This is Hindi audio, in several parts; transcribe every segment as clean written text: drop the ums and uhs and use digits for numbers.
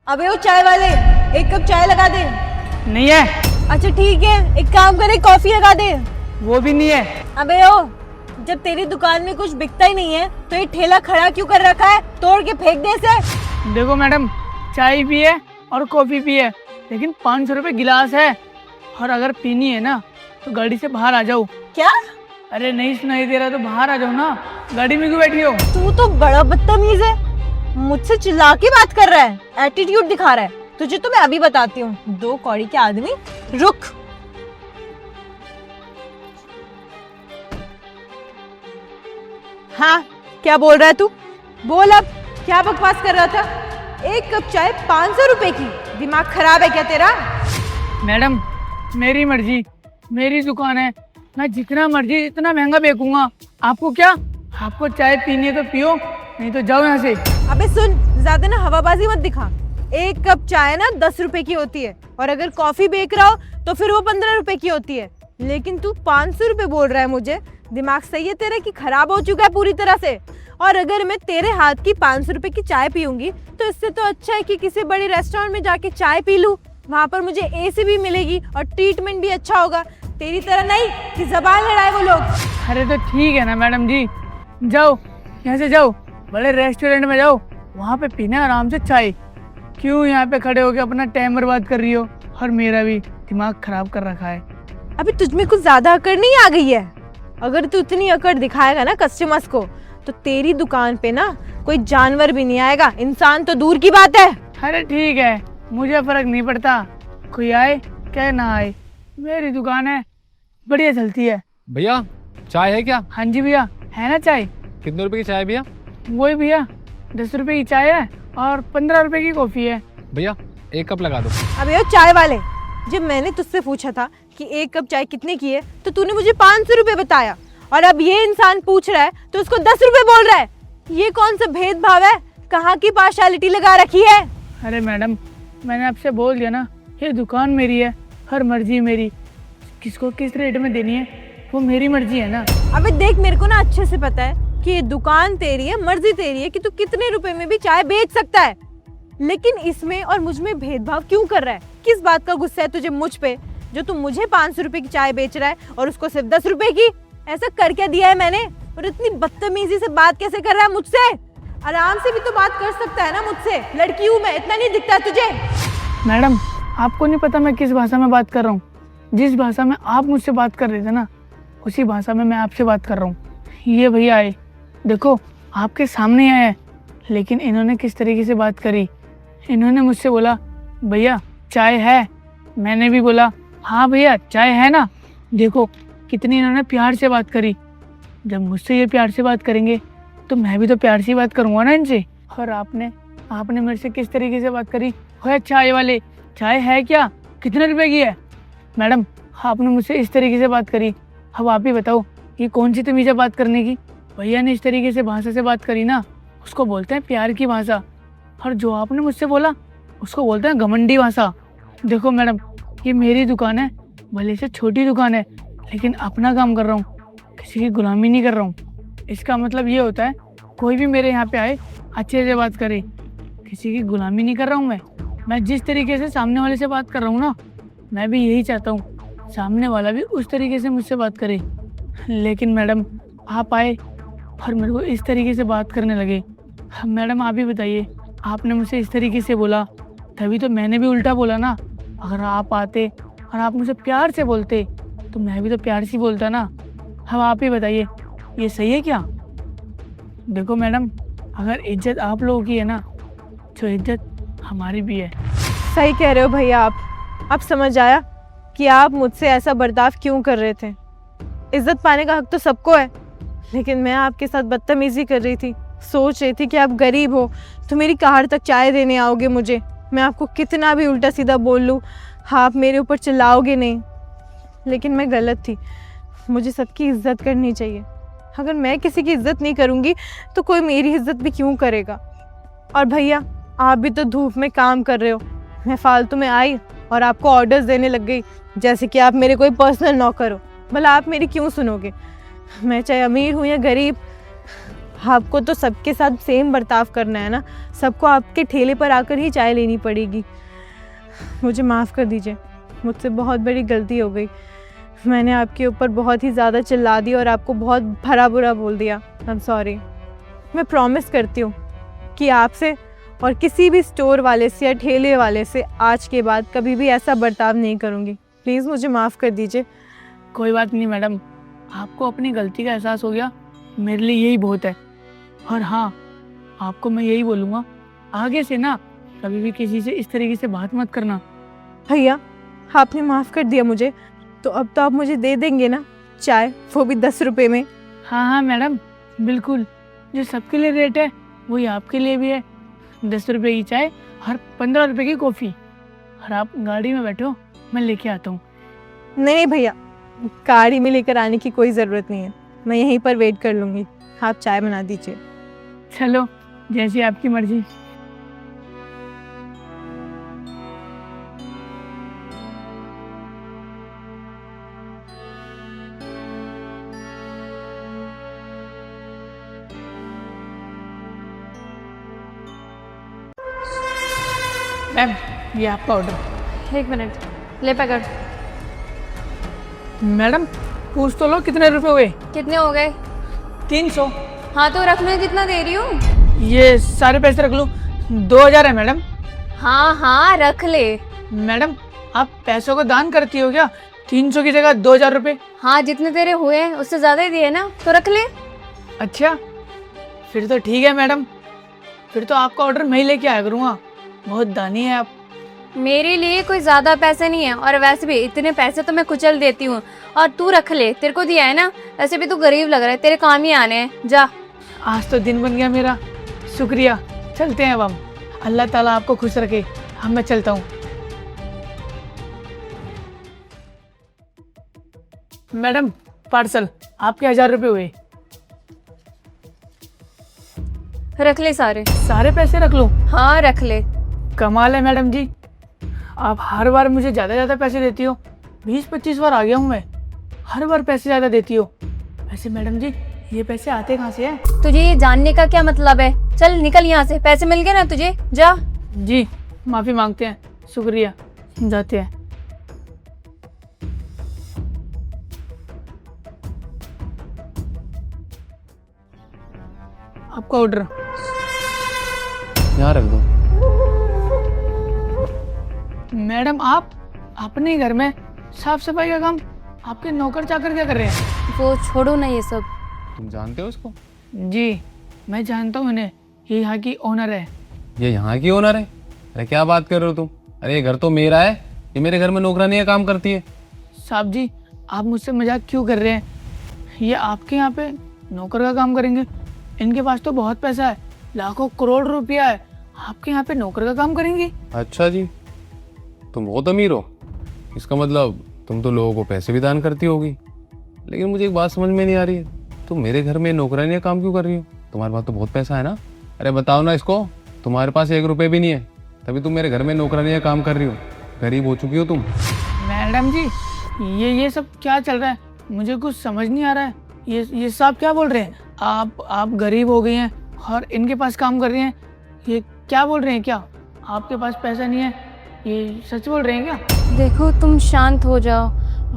अबे वो चाय वाले, एक कप चाय लगा दे। नहीं है। अच्छा ठीक है, एक काम करे कॉफी लगा दे। वो भी नहीं है। अबे ओ, जब तेरी दुकान में कुछ बिकता ही नहीं है तो ये ठेला खड़ा क्यों कर रखा है? तोड़ के फेंक दे इसे। देखो मैडम, चाय भी है और कॉफी भी है, लेकिन 500 रुपए गिलास है। और अगर पीनी है ना तो गाड़ी से बाहर आ जाओ। क्या? अरे नहीं सुनाई दे रहा तो बाहर आ जाओ ना, गाड़ी में क्यों बैठी हो? तू तो बड़ा बदतमीज है, मुझसे चिल्ला के बात कर रहा है, एटीट्यूड दिखा रहा है। तुझे तो मैं अभी बताती हूँ। दो कौड़ी के आदमी, रुक। हाँ, क्या बोल रहा है तू? बोल अब, क्या बकवास कर रहा था? एक कप चाय 500 रुपए की, दिमाग खराब है क्या तेरा? मैडम मेरी मर्जी, मेरी दुकान है, मैं जितना मर्जी इतना महंगा बेचूंगा। आपको क्या? आपको चाय पीनी है तो पियो, नहीं तो जाओ यहाँ से। अबे सुन, ज्यादा ना हवाबाजी मत दिखा। एक कप चाय ना 10 रुपए की होती है, और अगर कॉफी बेच रहा हो तो फिर वो 15 रुपए की होती है। लेकिन तू 500 रुपए बोल रहा है मुझे। दिमाग सही है तेरा कि खराब हो चुका है पूरी तरह से? और अगर मैं तेरे हाथ की 500 रुपए की चाय पीऊंगी तो इससे तो अच्छा है कि किसी बड़े रेस्टोरेंट में जाके चाय पी लूं। वहाँ पर मुझे एसी भी मिलेगी और ट्रीटमेंट भी अच्छा होगा। तेरी तरह नहीं कि जबान लड़ाए वो लोग। अरे तो ठीक है ना मैडम जी, जाओ यहाँ से, जाओ बड़े रेस्टोरेंट में जाओ, वहाँ पे पीना आराम से चाय। क्यों यहाँ पे खड़े होके अपना टाइम बर्बाद कर रही हो? और मेरा भी दिमाग खराब कर रखा है। अभी तुझ में कुछ ज्यादा अकड़ नहीं आ गई है? अगर तू इतनी अकड़ दिखाएगा ना कस्टमर्स को तो तेरी दुकान पे ना कोई जानवर भी नहीं आएगा, इंसान तो दूर की बात है। अरे ठीक है, मुझे फर्क नहीं पड़ता, कोई आए क्या ना आए, मेरी दुकान है, बढ़िया चलती है। भैया चाय है क्या? हाँ जी भैया, है ना चाय? कितने रुपए की चाय भैया? वही भैया, 10 रुपए की चाय है और 15 रुपए की कॉफी है। भैया एक कप लगा दो। अबे ओ चाय वाले, जब मैंने तुझसे पूछा था कि एक कप चाय कितने की है तो तूने मुझे 500 रुपए बताया, और अब ये इंसान पूछ रहा है तो उसको 10 रुपए बोल रहा है। ये कौन सा भेदभाव है? कहाँ की पार्शियलिटी लगा रखी है? अरे मैडम, मैंने आपसे बोल दिया ना, ये दुकान मेरी है, हर मर्जी मेरी, किसको किस रेट में देनी है वो मेरी मर्जी है ना। अबे देख, मेरे को ना अच्छे से पता है कि ये दुकान तेरी है, मर्जी तेरी है कि तू कितने रुपए में भी चाय बेच सकता है, लेकिन इसमें और मुझ में भेदभाव क्यों कर रहा है? किस बात का गुस्सा है तुझे मुझ पे, जो तू मुझे 500 रुपए की चाय बेच रहा है और उसको सिर्फ 10 रुपए की? ऐसा कर क्या दिया है मैंने? और इतनी बदतमीजी से बात कैसे कर रहा है मुझसे? आराम से भी तो बात कर सकता है ना मुझसे, लड़की हूँ मैं, इतना नहीं दिखता तुझे? मैडम आपको नहीं पता मैं किस भाषा में बात कर रहा हूँ? जिस भाषा में आप मुझसे बात कर रहे थे ना, उसी भाषा में मैं आपसे बात कर रहा हूँ। ये भैया आए, देखो आपके सामने आए हैं, लेकिन इन्होंने किस तरीके से बात करी। इन्होंने मुझसे बोला भैया चाय है, मैंने भी बोला हाँ भैया चाय है ना। देखो कितनी इन्होंने प्यार से बात करी। जब मुझसे ये प्यार से बात करेंगे तो मैं भी तो प्यार से बात करूँगा ना इनसे। और आपने मेरे से किस तरीके से बात करी? भैया चाय वाले, चाय है क्या, कितने रुपए की है? मैडम आपने मुझसे इस तरीके से बात करी, अब आप ही बताओ ये कौन सी तमीज़ है बात करने की? भैया ने इस तरीके से भाषा से बात करी ना, उसको बोलते हैं प्यार की भाषा, और जो आपने मुझसे बोला उसको बोलते हैं घमंडी भाषा। देखो मैडम, ये मेरी दुकान है, भले से छोटी दुकान है, लेकिन अपना काम कर रहा हूँ, किसी की गुलामी नहीं कर रहा हूँ। इसका मतलब ये होता है कोई भी मेरे यहाँ पे आए अच्छे से बात करे, किसी की गुलामी नहीं कर रहा हूँ मैं जिस तरीके से सामने वाले से बात कर रहा हूँ ना, मैं भी यही चाहता हूँ सामने वाला भी उस तरीके से मुझसे बात करे। लेकिन मैडम आप आए और मेरे को इस तरीके से बात करने लगे। मैडम आप ही बताइए, आपने मुझसे इस तरीके से बोला तभी तो मैंने भी उल्टा बोला ना। अगर आप आते और आप मुझे प्यार से बोलते तो मैं भी तो प्यार से बोलता ना। अब आप ही बताइए ये सही है क्या? देखो मैडम, अगर इज्जत आप लोगों की है ना, तो इज्जत हमारी भी है। सही कह रहे हो भैया आप। अब समझ आया कि आप मुझसे ऐसा बर्ताव क्यों कर रहे थे। इज्जत पाने का हक तो सबको है, लेकिन मैं आपके साथ बदतमीजी कर रही थी। सोच रही थी कि आप गरीब हो तो मेरी कार तक चाय देने आओगे मुझे, मैं आपको कितना भी उल्टा सीधा बोल लूँ आप मेरे ऊपर चिल्लाओगे नहीं। लेकिन मैं गलत थी, मुझे सबकी इज्जत करनी चाहिए। अगर मैं किसी की इज्जत नहीं करूँगी तो कोई मेरी इज्जत भी क्यों करेगा? और भैया आप भी तो धूप में काम कर रहे हो, मैं फालतू में आई और आपको ऑर्डर्स देने लग गई जैसे कि आप मेरे कोई पर्सनल नौकर हो। भला आप मेरी क्यों सुनोगे? मैं चाहे अमीर हूँ या गरीब, आपको तो सबके साथ सेम बर्ताव करना है ना, सबको आपके ठेले पर आकर ही चाय लेनी पड़ेगी। मुझे माफ़ कर दीजिए, मुझसे बहुत बड़ी गलती हो गई। मैंने आपके ऊपर बहुत ही ज़्यादा चिल्ला दिया और आपको बहुत भला बुरा बोल दिया। I am sorry. मैं प्रॉमिस करती हूँ कि आपसे और किसी भी स्टोर वाले से या ठेले वाले से आज के बाद कभी भी ऐसा बर्ताव नहीं करूँगी। प्लीज़ मुझे माफ़ कर दीजिए। कोई बात नहीं मैडम, आपको अपनी गलती का एहसास हो गया, मेरे लिए यही बहुत है। और हाँ, आपको मैं यही बोलूँगा, आगे से ना कभी भी किसी से इस तरीके से बात मत करना। भैया, आपने माफ़ कर दिया मुझे, तो अब तो आप मुझे दे देंगे ना चाय, वो भी 10 रुपये में। हाँ हाँ मैडम, बिल्कुल। जो सबके लिए रेट है वही आपके लिए भी है। 10 रुपये की चाय और 15 रुपये की कॉफ़ी। और आप गाड़ी में बैठो, मैं लेके आता हूँ। नहीं भैया, गाड़ी में लेकर आने की कोई ज़रूरत नहीं है, मैं यहीं पर वेट कर लूँगी। आप चाय बना दीजिए। चलो, जैसी आपकी मर्जी। मैम, ये आपका ऑर्डर। 1 मिनट, ले पकड़। मैडम, पूछ तो लो कितने रुपए हुए? कितने हो गए? 300। हाँ तो रख लो, जितना दे रही हूँ। ये सारे पैसे रख लो, 2000 है मैडम। हाँ हाँ रख ले। मैडम, आप पैसों को दान करती हो क्या? 300 की जगह 2000 रुपये। हाँ जितने तेरे हुए हैं उससे ज्यादा ही दिए ना, तो रख ले। अच्छा, फिर तो ठीक है मैडम, फिर तो आपका ऑर्डर मैं ही लेके आया करूँगा। बहुत दानी है आप। मेरे लिए कोई ज्यादा पैसे नहीं है, और वैसे भी इतने पैसे तो मैं कुचल देती हूँ। और तू रख ले, तेरे को दिया है ना, वैसे भी तू गरीब लग रहा है, तेरे काम ही आने हैं। जा। आज तो दिन बन गया मेरा, शुक्रिया। चलते हैं अब हम। अल्लाह ताला आपको खुश रखे। हम मैं चलता हूँ। मैडम, पार्सल आपके 1000 रुपये हुए। रख ले सारे। सारे पैसे रख लूँ? हाँ रख ले। कमाल है मैडम जी, आप हर बार मुझे ज़्यादा पैसे देती हो। 20-25 बार आ गया हूँ मैं, हर बार पैसे ज़्यादा देती हो। वैसे मैडम जी, ये पैसे आते कहाँ से हैं? तुझे ये जानने का क्या मतलब है? चल निकल यहाँ से, पैसे मिल गए ना तुझे, जा। जी, माफ़ी मांगते हैं, शुक्रिया। जाते हैं। आपका ऑर्डर। यहाँ रख दो। मैडम, आप अपने घर में साफ सफाई का काम आपके नौकर चाकर क्या कर रहे हैं? वो छोड़ो ना ये सब। तुम जानते हो इसको? जी, मैं जानता हूँ इन्हें, ये यहाँ की ओनर है। ये यहाँ की ओनर है? अरे क्या बात कर रहे हो तुम? अरे ये घर तो मेरा है, ये मेरे घर में नौकरानी है, काम करती है। साहब जी, आप मुझसे मजाक क्यों कर रहे हैं? ये आपके यहाँ पे नौकर का काम करेंगे? इनके पास तो बहुत पैसा है, लाखों करोड़ रुपया है, आपके यहाँ पे नौकर का काम करेंगी? अच्छा जी, तुम बहुत अमीर हो, इसका मतलब तुम तो लोगों को पैसे भी दान करती होगी। लेकिन मुझे एक बात समझ में नहीं आ रही है, तुम मेरे घर में नौकरानी का काम क्यों कर रही हो? तुम्हारे पास तो बहुत पैसा है ना। अरे बताओ ना इसको, तुम्हारे पास 1 रुपये भी नहीं है, तभी तुम मेरे घर में नौकरानी का काम कर रही हो। गरीब हो चुकी हो तुम। मैडम जी, ये सब क्या चल रहा है? मुझे कुछ समझ नहीं आ रहा है। ये सब क्या बोल रहे हैं? आप गरीब हो गई हैं और इनके पास काम कर रही हैं, ये क्या बोल रहे हैं? क्या आपके पास पैसा नहीं है? ये सच बोल रहे हैं क्या? देखो तुम शांत हो जाओ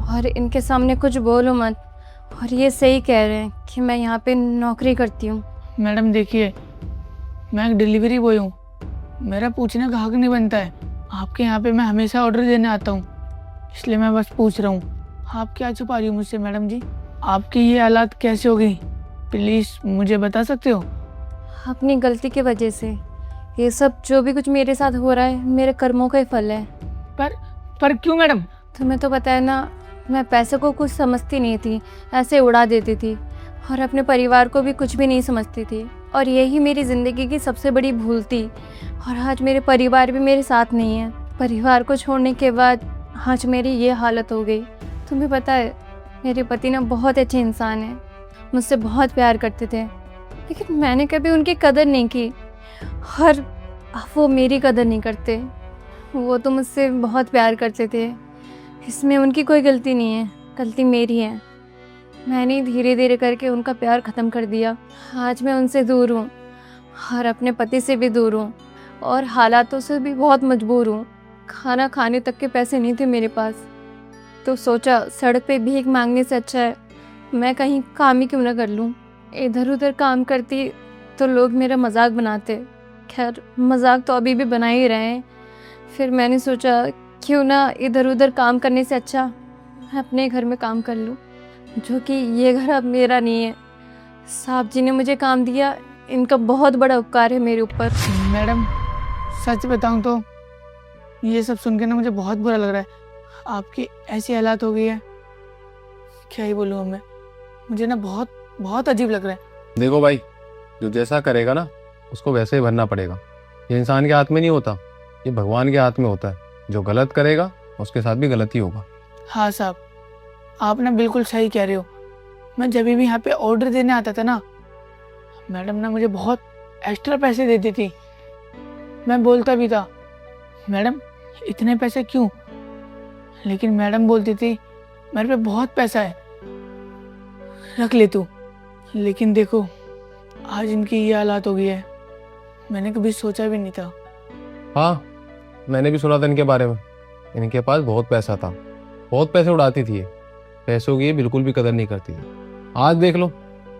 और इनके सामने कुछ बोलो मत। और ये सही कह रहे हैं कि मैं यहाँ पे नौकरी करती हूँ। मैडम देखिए, मैं एक डिलीवरी बॉय हूँ, मेरा पूछने का हक नहीं बनता है। आपके यहाँ पे मैं हमेशा ऑर्डर देने आता हूँ, इसलिए मैं बस पूछ रहा हूँ। आप क्या छुपा रही हो मुझसे मैडम जी? आपकी ये हालात कैसे हो गई, प्लीज़ मुझे बता सकते हो? अपनी गलती की वजह से ये सब जो भी कुछ मेरे साथ हो रहा है, मेरे कर्मों का ही फल है। पर क्यों मैडम? तुम्हें तो पता है ना, मैं पैसे को कुछ समझती नहीं थी, ऐसे उड़ा देती थी और अपने परिवार को भी कुछ भी नहीं समझती थी। और यही मेरी ज़िंदगी की सबसे बड़ी भूल थी। और आज मेरे परिवार भी मेरे साथ नहीं है। परिवार को छोड़ने के बाद आज मेरी ये हालत हो गई। तुम्हें पता है, मेरे पति ना बहुत अच्छे इंसान हैं, मुझसे बहुत प्यार करते थे, लेकिन मैंने कभी उनकी कदर नहीं की और वो मेरी कदर नहीं करते। वो तो मुझसे बहुत प्यार करते थे, इसमें उनकी कोई गलती नहीं है, गलती मेरी है। मैंने धीरे धीरे करके उनका प्यार ख़त्म कर दिया। आज मैं उनसे दूर हूँ और अपने पति से भी दूर हूँ और हालातों से भी बहुत मजबूर हूँ। खाना खाने तक के पैसे नहीं थे मेरे पास, तो सोचा सड़क पे भीख मांगने से अच्छा है मैं कहीं काम ही क्यों ना कर लूँ। इधर उधर काम करती तो लोग मेरा मजाक बनाते। खैर मजाक तो अभी भी बना ही रहे हैं। फिर मैंने सोचा क्यों ना इधर उधर काम करने से अच्छा मैं अपने घर में काम कर लूँ, जो कि ये घर अब मेरा नहीं है। साहब जी ने मुझे काम दिया, इनका बहुत बड़ा उपकार है मेरे ऊपर। मैडम सच बताऊं तो ये सब सुन के ना मुझे बहुत बुरा लग रहा है। आपकी ऐसी हालात हो गई है, क्या ही बोलूँ मैं। मुझे ना बहुत बहुत अजीब लग रहा है। देखो भाई, जो जैसा करेगा ना उसको वैसे ही भरना पड़ेगा। ये इंसान के हाथ में नहीं होता, ये भगवान के हाथ में होता है। जो गलत करेगा उसके साथ भी गलत ही होगा। हाँ साहब, आप ना बिल्कुल सही कह रहे हो। मैं जब भी यहाँ पे ऑर्डर देने आता था ना, मैडम ना मुझे बहुत एक्स्ट्रा पैसे देती थी। मैं बोलता भी था मैडम इतने पैसे क्यों, लेकिन मैडम बोलती थी मेरे पे बहुत पैसा है, रख ले तू। लेकिन देखो आज इनकी ये हालात हो गई है, मैंने कभी सोचा भी नहीं था। हाँ, मैंने भी सुना था इनके बारे में। इनके पास बहुत पैसा था, बहुत पैसे उड़ाती थी ये। पैसों की ये बिल्कुल भी कदर नहीं करती थी। आज देख लो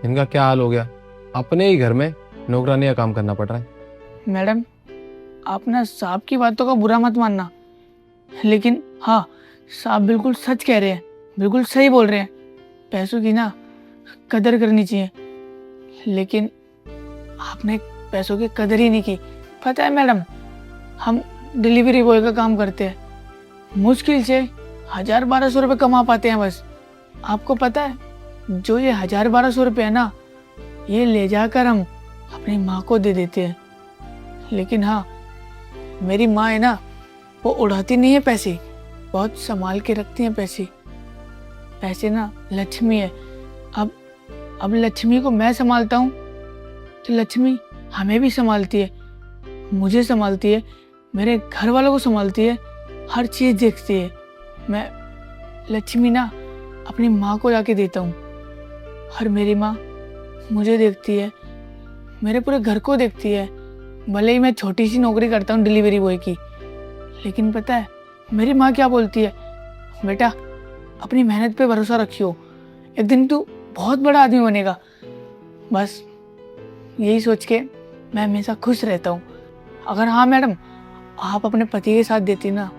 इनका क्या हाल हो गया, अपने ही घर में नौकरानी का काम करना पड़ रहा है। मैडम आप ना साहब की बातों का बुरा मत मानना, लेकिन हाँ साहब बिल्कुल सच कह रहे हैं, बिल्कुल सही बोल रहे हैं। पैसों की ना कदर करनी चाहिए, लेकिन आपने पैसों की कदर ही नहीं की। पता है मैडम, हम डिलीवरी बॉय का काम करते हैं, मुश्किल से 1000-1200 रुपये कमा पाते हैं बस। आपको पता है जो ये 1000-1200 रुपये है ना, ये ले जाकर हम अपनी माँ को दे देते हैं। लेकिन हाँ मेरी माँ है ना, वो उड़ाती नहीं है पैसे, बहुत संभाल के रखती हैं पैसे। पैसे ना लक्ष्मी है। अब लक्ष्मी को मैं संभालता हूँ तो लक्ष्मी हमें भी संभालती है, मुझे संभालती है, मेरे घर वालों को संभालती है, हर चीज़ देखती है। मैं लक्ष्मी ना अपनी माँ को जाके देता हूँ और मेरी माँ मुझे देखती है, मेरे पूरे घर को देखती है। भले ही मैं छोटी सी नौकरी करता हूँ डिलीवरी बॉय की, लेकिन पता है मेरी माँ क्या बोलती है, बेटा अपनी मेहनत पे भरोसा रखियो, एक दिन तू बहुत बड़ा आदमी बनेगा। बस यही सोच के मैं हमेशा खुश रहता हूँ। अगर हाँ मैडम आप अपने पति के साथ देती ना,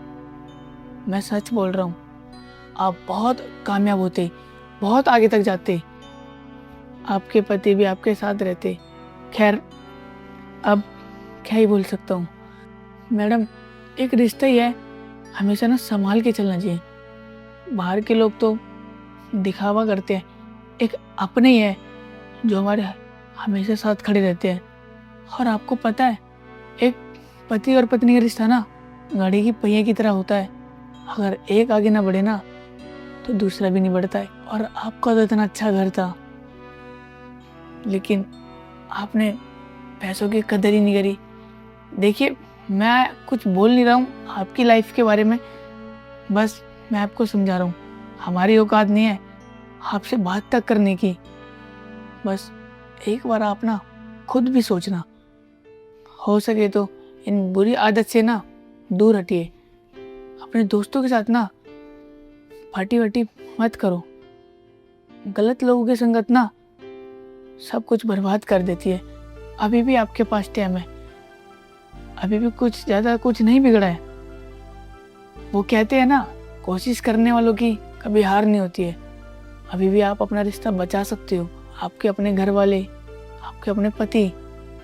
मैं सच बोल रहा हूँ, आप बहुत कामयाब होते, बहुत आगे तक जाते, आपके पति भी आपके साथ रहते। खैर अब क्या ही बोल सकता हूँ मैडम, एक रिश्ता ही है, हमेशा ना संभाल के चलना चाहिए। बाहर के लोग तो दिखावा करते हैं, एक अपने ही है जो हमारे हमेशा साथ खड़े रहते हैं। और आपको पता है एक पति और पत्नी का रिश्ता ना गाड़ी की पहिए की तरह होता है, अगर एक आगे ना बढ़े ना तो दूसरा भी नहीं बढ़ता है। और आपका तो इतना अच्छा घर था, लेकिन आपने पैसों की कदर ही नहीं करी। देखिए मैं कुछ बोल नहीं रहा हूँ आपकी लाइफ के बारे में, बस मैं आपको समझा रहा हूँ, हमारी औकात नहीं है आपसे बात तक करने की। बस एक बार आप ना खुद भी सोचना, हो सके तो इन बुरी आदत से ना दूर हटिए। अपने दोस्तों के साथ ना पार्टी वार्टी मत करो, गलत लोगों की संगत ना सब कुछ बर्बाद कर देती है। अभी भी आपके पास टाइम है, अभी भी कुछ ज़्यादा कुछ नहीं बिगड़ा है। वो कहते हैं ना कोशिश करने वालों की कभी हार नहीं होती है। अभी भी आप अपना रिश्ता बचा सकते हो, आपके अपने घर वाले, आपके अपने पति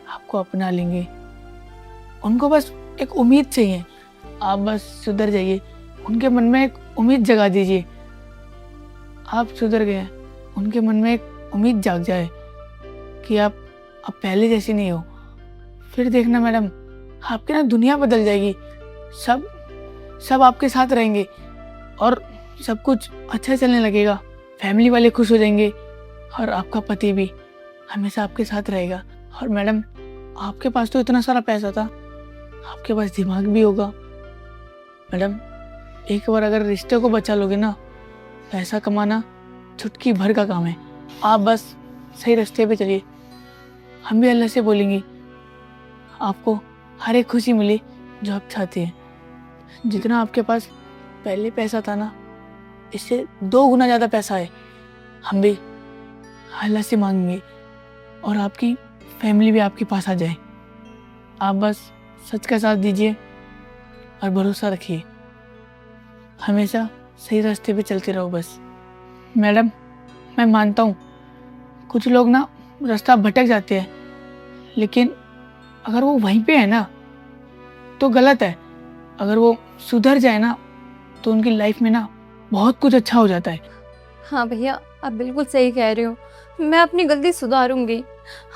आपको अपना लेंगे। उनको बस एक उम्मीद चाहिए, आप बस सुधर जाइए, उनके मन में एक उम्मीद जगा दीजिए। आप सुधर गए, उनके मन में एक उम्मीद जाग जाए कि आप अब पहले जैसी नहीं हो। फिर देखना मैडम आपकी ना दुनिया बदल जाएगी, सब आपके साथ रहेंगे और सब कुछ अच्छा चलने लगेगा। फैमिली वाले खुश हो जाएंगे और आपका पति भी हमेशा आपके साथ रहेगा। और मैडम आपके पास तो इतना सारा पैसा था, आपके पास दिमाग भी होगा। मैडम एक बार अगर रिश्ते को बचा लोगे ना, पैसा कमाना चुटकी भर का काम है। आप बस सही रास्ते पे चलिए। हम भी अल्लाह से बोलेंगे आपको हर एक खुशी मिले जो आप चाहते हैं। जितना आपके पास पहले पैसा था ना, इससे 2 गुना ज़्यादा पैसा है। हम भी अल्लाह से मांगेंगे और आपकी फैमिली भी आपके पास आ जाए। आप बस सच का साथ दीजिए और भरोसा रखिए। हमेशा सही रास्ते पे चलते रहो बस। मैडम, मैं मानता हूँ कुछ लोग ना रास्ता भटक जाते हैं, लेकिन अगर वो वहीं पे है ना तो गलत है। अगर वो सुधर जाए ना तो उनकी लाइफ में ना बहुत कुछ अच्छा हो जाता है। हाँ भैया, आप बिल्कुल सही कह रहे हो। मैं अपनी गलती सुधारूंगी,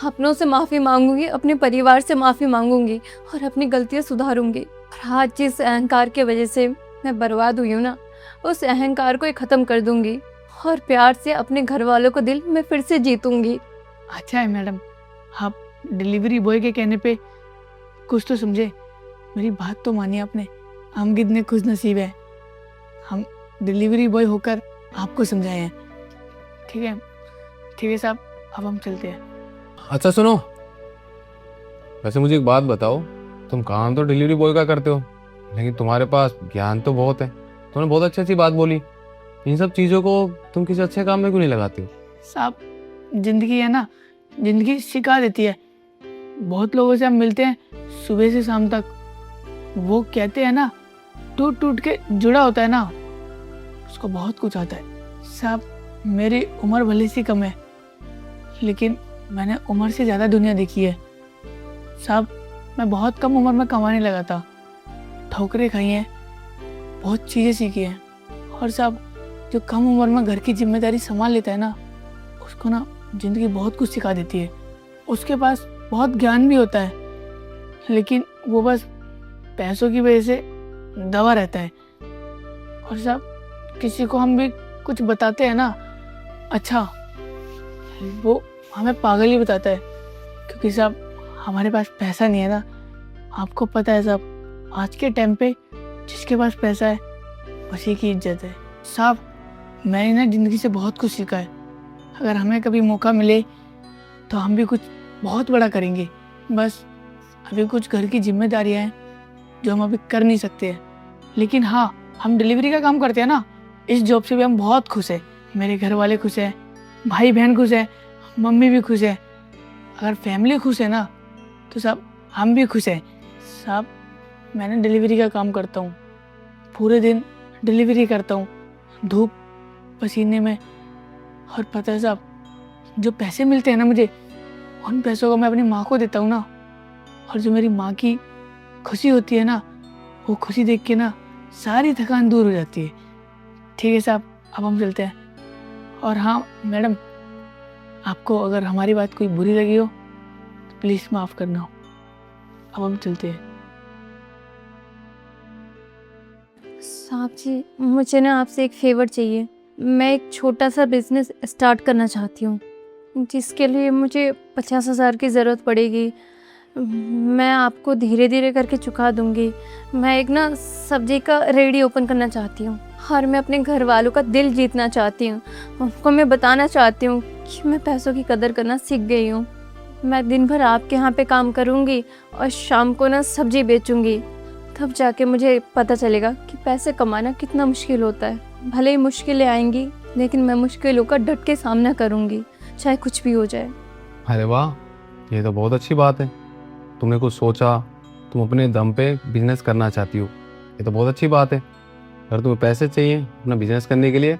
अपनों से माफ़ी मांगूंगी, अपने परिवार से माफ़ी मांगूंगी और अपनी गलतियाँ सुधारूंगी। और आज जिस अहंकार की वजह से मैं बर्बाद हुई हूँ ना, उस अहंकार को ख़त्म कर दूंगी और प्यार से अपने घर वालों को दिल में फिर से जीतूंगी। अच्छा है मैडम, आप डिलीवरी बॉय के कहने पे कुछ तो समझे। मेरी बात तो मानिए आपने। हम कितने खुश नसीब हैं, हम डिलीवरी बॉय होकर आपको समझाए हैं। ठीक है साहब, अब हम चलते हैं। अच्छा सुनो, वैसे मुझे एक बात बताओ, तुम काम तो डिलीवरी बॉय का करते हो, लेकिन तुम्हारे पास ज्ञान तो बहुत है। तुमने बहुत अच्छी अच्छी बात बोली। इन सब चीज़ों को तुम किसी अच्छे काम में क्यों नहीं लगाती हो? साहब, जिंदगी है ना, जिंदगी सिखा देती है। बहुत लोगों से हम मिलते हैं सुबह से शाम तक। वो कहते हैं ना, टूट टूट के जुड़ा होता है ना, उसको बहुत कुछ आता है। साहब, मेरी उम्र भले सी कम है, लेकिन मैंने उम्र से ज़्यादा दुनिया देखी है। साहब, मैं बहुत कम उम्र में कमाने लगा था, ठोकरें खाई हैं, बहुत चीज़ें सीखी हैं। और साहब, जो कम उम्र में घर की जिम्मेदारी संभाल लेता है ना, उसको ना ज़िंदगी बहुत कुछ सिखा देती है। उसके पास बहुत ज्ञान भी होता है, लेकिन वो बस पैसों की वजह से दबा रहता है। और साहब, किसी को हम भी कुछ बताते हैं ना, अच्छा, वो हमें पागल ही बताता है, क्योंकि साहब हमारे पास पैसा नहीं है ना। आपको पता है साहब, आज के टाइम पे जिसके पास पैसा है उसी की इज्जत है। साहब, मैंने ना ज़िंदगी से बहुत कुछ सीखा है। अगर हमें कभी मौका मिले तो हम भी कुछ बहुत बड़ा करेंगे। बस अभी कुछ घर की जिम्मेदारियां हैं जो हम अभी कर नहीं सकते हैं। लेकिन हाँ, हम डिलीवरी का काम करते हैं ना, इस जॉब से भी हम बहुत खुश हैं। मेरे घर वाले खुश हैं, भाई बहन खुश है, मम्मी भी खुश है। अगर फैमिली खुश है ना तो साहब हम भी खुश हैं। साहब, मैंने डिलीवरी का काम करता हूँ, पूरे दिन डिलीवरी करता हूँ, धूप पसीने में। और पता है साहब, जो पैसे मिलते हैं ना मुझे, उन पैसों को मैं अपनी माँ को देता हूँ ना, और जो मेरी माँ की खुशी होती है ना, वो खुशी देख के ना सारी थकान दूर हो जाती है। ठीक है साहब, अब हम चलते हैं। और हाँ मैडम, आपको अगर हमारी बात कोई बुरी लगी हो तो प्लीज़ माफ़ करना। अब हम चलते हैं। साहब जी, मुझे ना आपसे एक फेवर चाहिए। मैं एक छोटा सा बिजनेस स्टार्ट करना चाहती हूँ, जिसके लिए मुझे 50,000 की ज़रूरत पड़ेगी। मैं आपको धीरे धीरे करके चुका दूँगी। मैं एक ना सब्जी का रेडी ओपन करना चाहती हूँ और मैं अपने घर वालों का दिल जीतना चाहती हूँ। उनको मैं बताना चाहती हूँ कि मैं पैसों की कदर करना सीख गई हूँ। मैं दिन भर आपके यहाँ पे काम करूँगी और शाम को ना सब्जी बेचूँगी। तब जाके मुझे पता चलेगा कि पैसे कमाना कितना मुश्किल होता है। भले ही मुश्किलें आएंगी, लेकिन मैं मुश्किलों का डट के सामना करूँगी, चाहे कुछ भी हो जाए। अरे वाह, ये तो बहुत अच्छी बात है। तुमने कुछ सोचा, तुम अपने दम पे बिजनेस करना चाहती हो, ये तो बहुत अच्छी बात है। अगर तुम्हें पैसे चाहिए अपना बिजनेस करने के लिए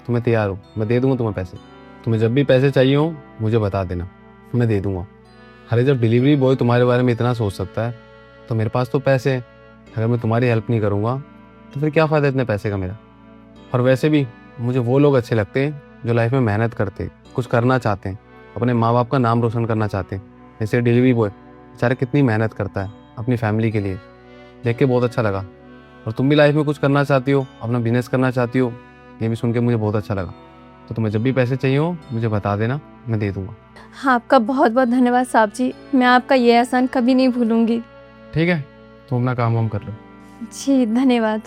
तो मैं तैयार हूँ, मैं दे दूँगा तुम्हें पैसे। तुम्हें जब भी पैसे चाहिए हो मुझे बता देना, मैं दे दूँगा। अरे जब डिलीवरी बॉय तुम्हारे बारे में इतना सोच सकता है तो मेरे पास तो पैसे हैं। अगर मैं तुम्हारी हेल्प नहीं करूँगा तो फिर क्या फ़ायदा इतने पैसे का मेरा। और वैसे भी मुझे वो लोग अच्छे लगते हैं जो लाइफ में मेहनत करते हैं, कुछ करना चाहते हैं, अपने माँ बाप का नाम रोशन करना चाहते हैं। जैसे डिलीवरी बॉय बेचारा कितनी मेहनत करता है अपनी फैमिली के लिए, देख के बहुत अच्छा लगा। और तुम भी लाइफ में कुछ करना चाहती हो, अपना बिजनेस करना चाहती हो, ये भी सुन के मुझे बहुत अच्छा लगा। तो तुम्हें जब भी पैसे चाहिए हो मुझे बता देना, मैं दे दूँगा। हाँ, आपका बहुत बहुत धन्यवाद साहब जी। मैं आपका ये एहसान कभी नहीं भूलूंगी। ठीक है, तुम अपना काम वाम कर लो। जी धन्यवाद।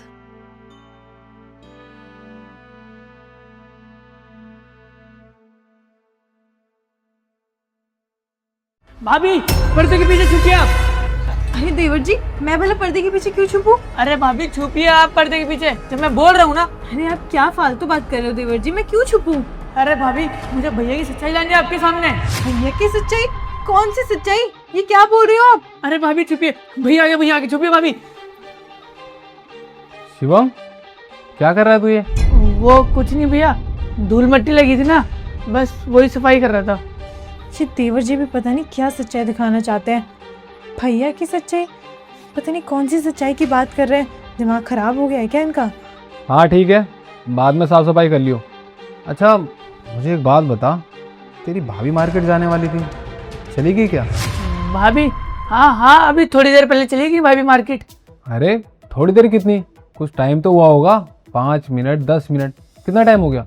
भाभी पर्दे के पीछे छुपिए आप। अरे देवर जी, मैं भला पर्दे के पीछे क्यों छुपूं? अरे भाभी छुपिए आप पर्दे के पीछे, जब मैं बोल रहा हूँ ना। अरे आप क्या फालतू बात कर रहे हो देवर जी, मैं क्यों छुपूं? अरे भाभी मुझे भैया की सच्चाई लानी है आपके सामने। भैया की सच्चाई? कौन सी सच्चाई? ये क्या बोल रहे हो आप? अरे भाभी छुपिए, भैया आगे छुपिए भाभी। शिवम, क्या कर रहा है तू ये? वो कुछ नहीं भैया, धूल मिट्टी लगी थी ना, बस वही सफाई कर रहा था। ये देवर जी भी पता नहीं क्या सच्चाई दिखाना चाहते हैं। भैया की सच्चाई? पता नहीं कौन सी सच्चाई की बात कर रहे हैं। दिमाग खराब हो गया है क्या इनका? हाँ ठीक है, बाद में साफ सफाई कर लियो। अच्छा मुझे एक बात बता, तेरी भाभी मार्केट जाने वाली थी, चली गई क्या? भाभी हाँ, अभी थोड़ी देर पहले चलेगी भाभी मार्केट। अरे थोड़ी देर कितनी, कुछ टाइम तो हुआ होगा, 5 मिनट 10 मिनट, कितना टाइम हो गया?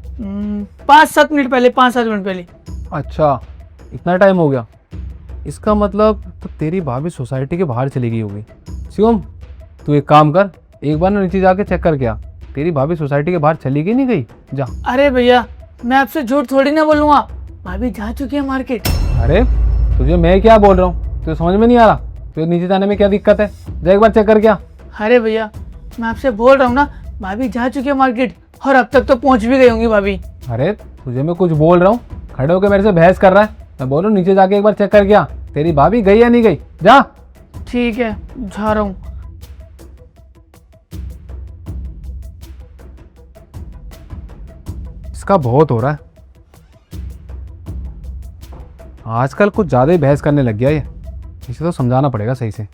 5-7 मिनट पहले, 5-7 मिनट पहले। अच्छा इतना टाइम हो गया, इसका मतलब तो तेरी भाभी सोसाइटी के बाहर चली गई होगी। शिवम तू एक काम कर, एक बार ना नीचे जाके चेक करके आ, तेरी भाभी सोसाइटी के बाहर चली गई नहीं गई, जा। अरे भैया मैं आपसे झूठ थोड़ी ना बोलूँगा, भाभी जा चुकी है मार्केट। अरे तुझे मैं क्या बोल रहा हूँ, तुझे समझ में नहीं आ रहा? तुझे नीचे जाने में क्या दिक्कत है? जा एक बार चेक करके आ। अरे भैया मैं आपसे बोल रहा हूँ ना, भाभी जा चुकी है मार्केट, और अब तक तो पहुँच भी गई होंगी भाभी। अरे तुझे मैं कुछ बोल रहा हूँ, खड़े होकर मेरे से बहस कर रहा है। मैं बोल रहा हूँ नीचे जाके एक बार चेक करके आ, तेरी भाभी गई या नहीं गई, जा। ठीक है जा रहा हूँ। इसका बहुत हो रहा है, आजकल कुछ ज्यादा ही बहस करने लग गया ये, इसे तो समझाना पड़ेगा सही से।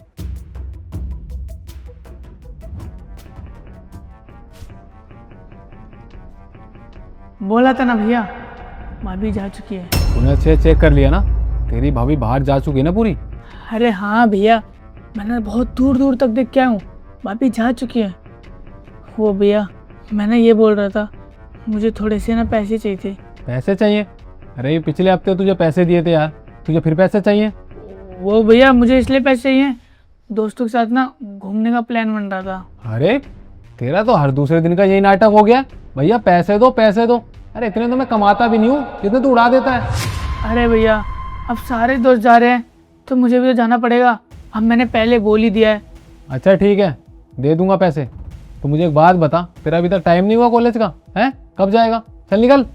बोला था ना भैया, भाभी जा चुकी है। तूने अच्छे चेक कर लिया ना, तेरी भाभी बाहर जा चुकी है ना पूरी? अरे हाँ भैया, मैंने बहुत दूर दूर तक देख के आया हूँ, भाभी जा चुकी है। वो भैया मैंने ये बोल रहा था, मुझे थोड़े से ना पैसे चाहिए थे। पैसे चाहिए? अरे ये पिछले हफ्ते तुझे पैसे दिए थे यार, तुझे फिर पैसे चाहिए? वो भैया मुझे इसलिए पैसे चाहिए, दोस्तों के साथ ना घूमने का प्लान बन रहा था। अरे तेरा तो हर दूसरे दिन का यही नाटक हो गया, भैया पैसे दो पैसे दो। अरे इतने तो मैं कमाता भी नहीं हूँ जितने तू उड़ा देता है। अरे भैया अब सारे दोस्त जा रहे हैं तो मुझे भी तो जाना पड़ेगा, अब मैंने पहले बोल ही दिया है। अच्छा ठीक है, दे दूंगा पैसे। तो मुझे एक बात बता, तेरा अभी तक टाइम नहीं हुआ कॉलेज का है? कब जाएगा? चल निकल।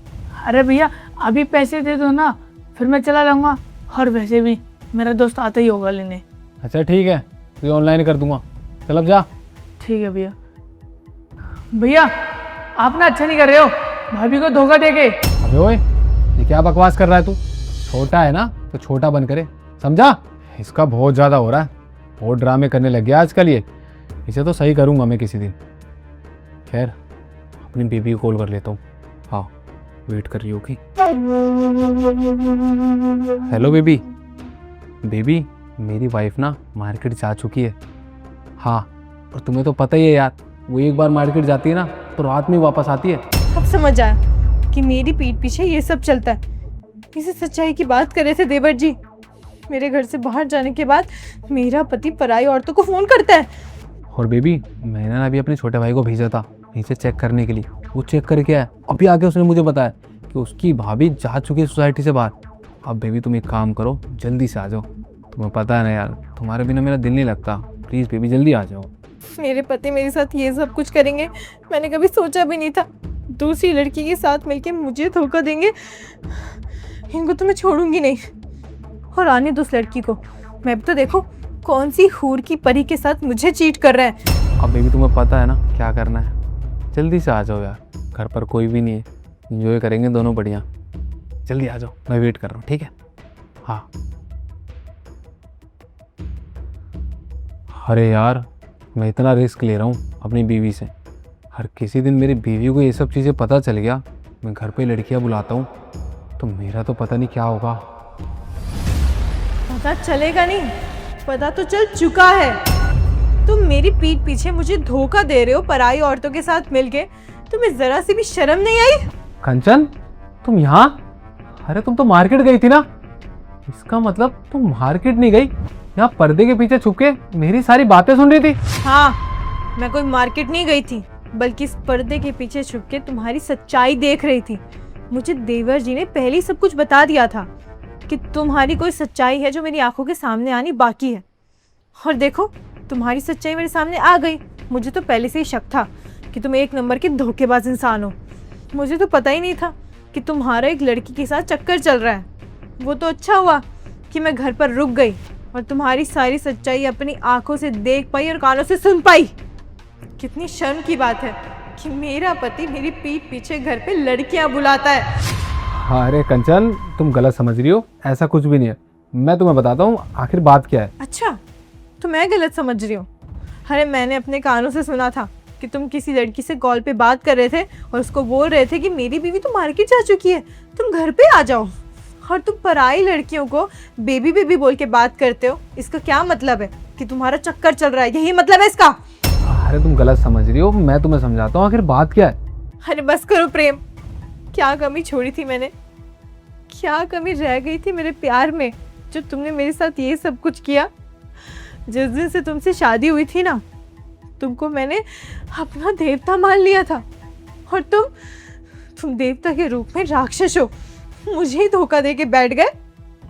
अरे भैया अभी पैसे दे दो ना, फिर मैं चला जाऊँगा, और वैसे भी मेरा दोस्त आता ही होगा लेने। अच्छा ठीक है, तुझे ऑनलाइन कर दूंगा, चल अब जा। ठीक है भैया। भैया आप ना अच्छा नहीं कर रहे हो, भाभी को धोखा देके। अबे ओए, ये क्या बकवास कर रहा है तू? छोटा है ना तो छोटा बन करे, समझा? इसका बहुत ज़्यादा हो रहा है, बहुत ड्रामे करने लग गया आजकल ये, इसे तो सही करूँगा मैं किसी दिन। खैर अपनी बेबी को कॉल कर लेता हूँ। हाँ वेट कर रही होगी। Hello baby. बेबी मेरी वाइफ ना मार्केट जा चुकी है। हाँ और तुम्हें तो पता ही है यार, वो एक बार मार्केट जाती है ना तो रात में वापस आती है। अब समझ आया कि मेरी पीठ पीछे ये सब चलता है। किसी सच्चाई की बात कर रहे थे देवर जी। मेरे घर से बाहर जाने के बाद मेरा पति पराई औरतों को फोन करता है। और बेबी मैंने ना अभी अपने छोटे भाई को भेजा था नीचे चेक करने के लिए, वो चेक करके आया, अभी आके उसने मुझे बताया कि उसकी भाभी जा चुकी है सोसाइटी से बाहर। अब बेबी तुम एक काम करो, जल्दी से आ जाओ, तुम्हें पता है ना यार तुम्हारे बिना मेरा दिल नहीं लगता, प्लीज़ बेबी जल्दी आ जाओ। मेरे पति मेरे साथ ये सब कुछ करेंगे, मैंने कभी सोचा भी नहीं था। दूसरी लड़की के साथ मिलके मुझे धोखा देंगे, इनको तो मैं छोड़ूंगी नहीं। और आने दो उस लड़की को, मैं भी तो देखो कौन सी हूर की परी के साथ मुझे चीट कर रहा है। अब बेबी तुम्हें पता है ना क्या करना है, जल्दी से आ जाओ यार, घर पर कोई भी नहीं है, इंजॉय करेंगे दोनों बढ़िया। जल्दी आ जाओ, मैं वेट कर रहा हूँ, ठीक है? हाँ। अरे यार मैं इतना रिस्क ले रहा हूँ अपनी बीवी से, हर किसी दिन मेरी बीवी को ये सब चीज़ें पता चल गया, मैं घर पे लड़कियाँ बुलाता हूँ तो मेरा तो पता नहीं क्या होगा। पता चलेगा नहीं, पता तो चल चुका है। तुम मेरी पीठ पीछे मुझे धोखा दे रहे हो पराई औरतों के साथ मिलके, तुम्हें जरा सी भी शर्म नहीं आई? कंचन तुम यहाँ? अरे तुम तो मार्केट गई थी ना, इसका मतलब तुम मार्केट नहीं गई, यहाँ पर्दे के पीछे छुप के मेरी सारी बातें सुन रही थी। हाँ मैं कोई मार्केट नहीं गई थी, बल्कि इस पर्दे के पीछे छुप के तुम्हारी सच्चाई देख रही थी। मुझे देवर जी ने पहले ही सब कुछ बता दिया था। कि तुम्हारी कोई सच्चाई है जो मेरी आंखों के सामने आनी बाकी है। और देखो, तुम्हारी सच्चाई मेरे सामने आ गई। मुझे तो पहले से ही शक था कि तुम एक नंबर के धोखेबाज इंसान हो। मुझे तो पता ही नहीं था कि तुम्हारा एक लड़की के साथ चक्कर चल रहा है। वो तो अच्छा हुआ कि मैं घर पर रुक गई और तुम्हारी सारी सच्चाई अपनी आंखों से देख पाई और कानों से सुन पाई। कितनी शर्म की बात है कि मेरा पति मेरी पीठ पीछे घर पे लड़कियां बुलाता है। हाँ, अरे कंचन, तुम गलत समझ रही हो, ऐसा कुछ भी नहीं है। मैं तुम्हें बताता हूँ आखिर बात क्या है। अच्छा, तो मैं गलत समझ रही हूँ? अरे मैंने अपने कानों से सुना था कि तुम किसी लड़की से कॉल पे बात कर रहे थे और उसको बोल रहे थे कि मेरी बीवी तो मार्केट जा चुकी है, तुम घर पे आ जाओ। और तुम पराई लड़कियों को बेबी बेबी बोल के बात करते हो। इसका क्या मतलब है? कि तुम्हारा चक्कर चल रहा है, यही मतलब है इसका? अरे तुम गलत समझ रही हो, मैं तुम्हें समझाता हूँ आखिर बात क्या है। अरे बस करो प्रेम, क्या कमी छोड़ी थी मैंने? क्या कमी रह गई थी मेरे प्यार में जो तुमने मेरे साथ ये सब कुछ किया? जिस दिन से तुमसे शादी हुई थी ना, तुमको मैंने अपना देवता मान लिया था और तुम देवता के रूप में राक्षस हो। मुझे ही धोखा दे के बैठ गए।